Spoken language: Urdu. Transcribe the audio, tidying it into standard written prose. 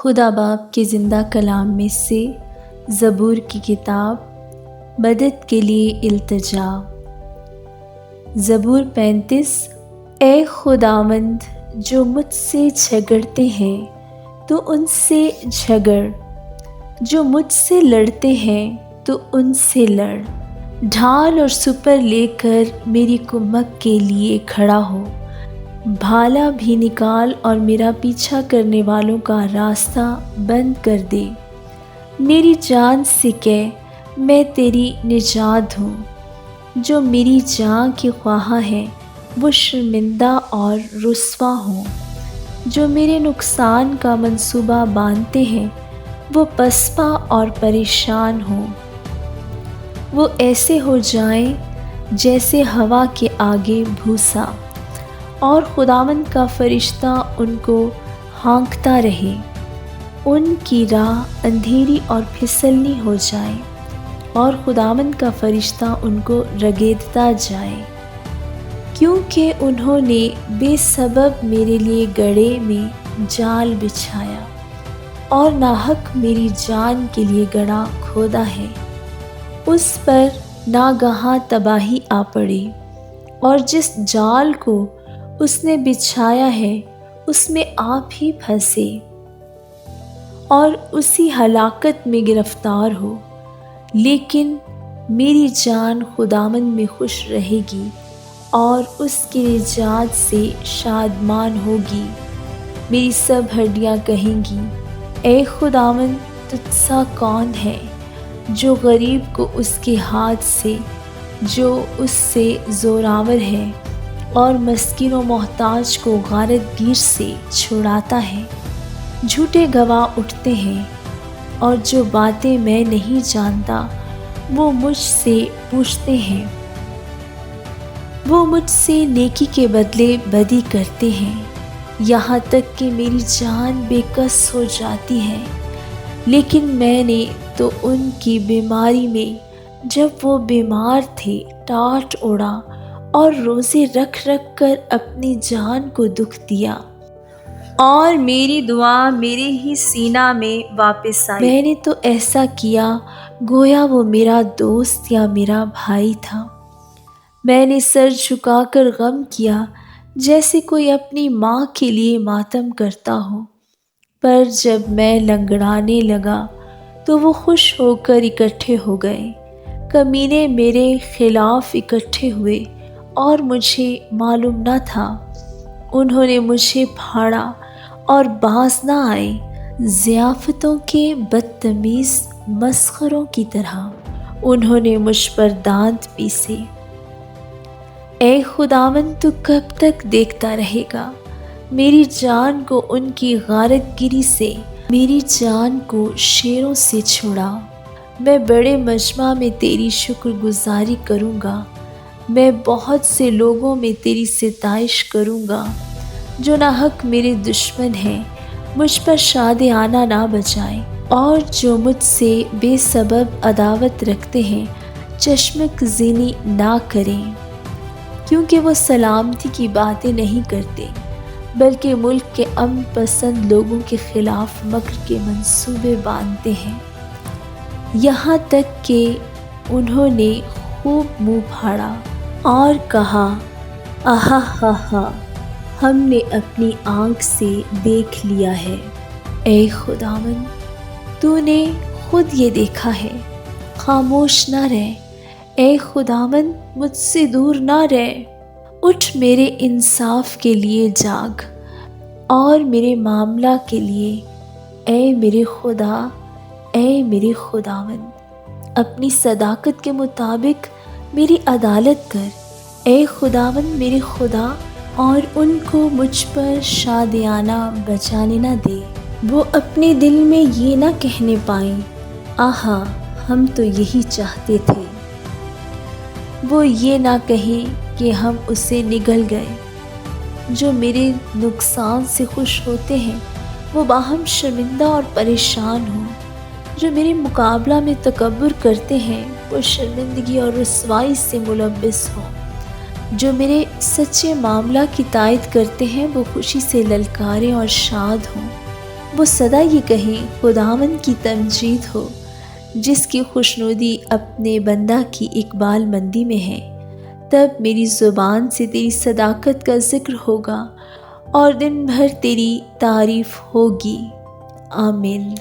خدا باپ کے زندہ کلام میں سے زبور کی کتاب مدد کے لیے التجا۔ زبور 35۔ اے خداوند، جو مجھ سے جھگڑتے ہیں تو ان سے جھگڑ، جو مجھ سے لڑتے ہیں تو ان سے لڑ۔ ڈھال اور سپر لے کر میری کمک کے لیے کھڑا ہو، بھالا بھی نکال اور میرا پیچھا کرنے والوں کا راستہ بند کر دے۔ میری جان سے کہہ، میں تیری نجات ہوں۔ جو میری جان کی خواہاں ہیں وہ شرمندہ اور رسوا ہوں۔ جو میرے نقصان کا منصوبہ باندھتے ہیں وہ پسپا اور پریشان ہوں۔ وہ ایسے ہو جائیں جیسے ہوا کے آگے بھوسا، اور خداوند کا فرشتہ ان کو ہانکتا رہے۔ ان کی راہ اندھیری اور پھسلنی ہو جائے، اور خداوند کا فرشتہ ان کو رگیدتا جائے، کیونکہ انہوں نے بے سبب میرے لیے گڑھے میں جال بچھایا اور ناحق میری جان کے لیے گڑھا کھودا ہے۔ اس پر ناگہاں تباہی آ پڑی، اور جس جال کو اس نے بچھایا ہے اس میں آپ ہی پھنسے اور اسی ہلاکت میں گرفتار ہو۔ لیکن میری جان خداوند میں خوش رہے گی اور اس کی نجات سے شادمان ہوگی۔ میری سب ہڈیاں کہیں گی، اے خداوند، تجھ سا کون ہے جو غریب کو اس کے ہاتھ سے، جو اس سے زوراور ہے، اور مسکین و محتاج کو غارت گیر سے چھڑاتا ہے۔ جھوٹے گواہ اٹھتے ہیں، اور جو باتیں میں نہیں جانتا وہ مجھ سے پوچھتے ہیں۔ وہ مجھ سے نیکی کے بدلے بدی کرتے ہیں، یہاں تک کہ میری جان بے کس ہو جاتی ہے۔ لیکن میں نے تو ان کی بیماری میں، جب وہ بیمار تھے، ٹاٹ اوڑا اور روزے رکھ رکھ کر اپنی جان کو دکھ دیا، اور میری دعا میرے ہی سینہ میں واپس آئی۔ میں نے تو ایسا کیا گویا وہ میرا دوست یا میرا بھائی تھا۔ میں نے سر جھکا کر غم کیا، جیسے کوئی اپنی ماں کے لیے ماتم کرتا ہو۔ پر جب میں لنگڑانے لگا تو وہ خوش ہو کر اکٹھے ہو گئے۔ کمینے میرے خلاف اکٹھے ہوئے اور مجھے معلوم نہ تھا۔ انہوں نے مجھے پھاڑا اور باز نہ آئے، ضیافتوں کے بدتمیز مسخروں کی طرح انہوں نے مجھ پر دانت پیسے۔ اے خداوند، تو کب تک دیکھتا رہے گا؟ میری جان کو ان کی غارت گیری سے، میری جان کو شیروں سے چھڑا۔ میں بڑے مجمع میں تیری شکر گزاری کروں گا، میں بہت سے لوگوں میں تیری ستائش کروں گا۔ جو ناحق میرے دشمن ہیں مجھ پر شادیانہ نہ بجائیں، اور جو مجھ سے بے سبب عداوت رکھتے ہیں چشمک زنی نہ کریں، کیونکہ وہ سلامتی کی باتیں نہیں کرتے بلکہ ملک کے امن پسند لوگوں کے خلاف مکر کے منصوبے باندھتے ہیں۔ یہاں تک کہ انہوں نے خوب منہ پھاڑا اور کہا، آہا ہا ہا، ہم نے اپنی آنکھ سے دیکھ لیا ہے۔ اے خداوند، تو نے خود یہ دیکھا ہے، خاموش نہ رہ۔ اے خداوند، مجھ سے دور نہ رہ۔ اٹھ میرے انصاف کے لیے جاگ، اور میرے معاملہ کے لیے، اے میرے خدا، اے میرے خداوند، اپنی صداقت کے مطابق میری عدالت کر، اے خداوند میرے خدا، اور ان کو مجھ پر شادیانہ بجانے نہ دے۔ وہ اپنے دل میں یہ نہ کہنے پائیں، آہا، ہم تو یہی چاہتے تھے۔ وہ یہ نہ کہیں کہ ہم اسے نگل گئے۔ جو میرے نقصان سے خوش ہوتے ہیں وہ باہم شرمندہ اور پریشان ہوں۔ جو میرے مقابلہ میں تکبر کرتے ہیں وہ شرمندگی اور رسوائی سے ملبس ہوں۔ جو میرے سچے معاملہ کی تائید کرتے ہیں وہ خوشی سے للکاریں اور شاد ہوں۔ وہ سدا یہ کہیں خداوند کی تمجید ہو، جس کی خوشنودی اپنے بندہ کی اقبال مندی میں ہے۔ تب میری زبان سے تیری صداقت کا ذکر ہوگا اور دن بھر تیری تعریف ہوگی۔ آمین۔